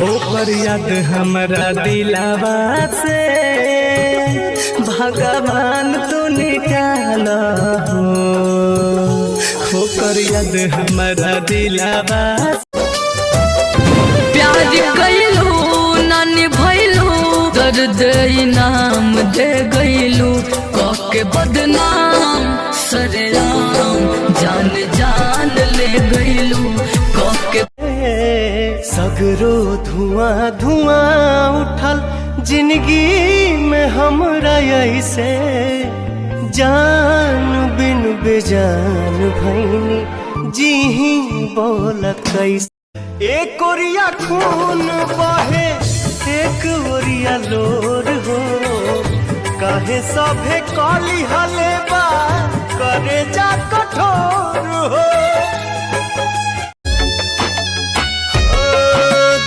ओकर याद हमरा दिलावा से भगवान तू निकाल हो। ओकर याद हमरा दिलावा प्यार कैलू ना निभैलू दर्द इनाम दे गैलू के बदनाम सरेआम जान जान ले गैलू के सगरो धुआं धुआं उठल जिंदगी में हमरा ऐसे जान बिन बेजान भैनी जी ही बोल कैसे। एक ओरिया खून बहे एक ओरिया लोर हो काहे सभे काली हले बा करे जा कठोर हो।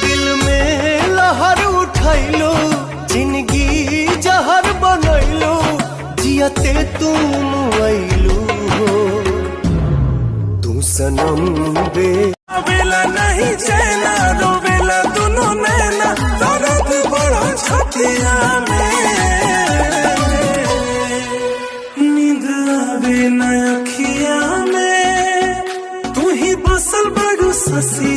दिल में लहर उठैलो जिंदगी जहर बनैलो जियते तुम ऐलू हो। तू सनम बे रोवेला नहीं चैना रोवेला दोनों नैना दर्द बड़ा छतिया में नींद आवे न अखिया में तू ही बसल बड़ू ससी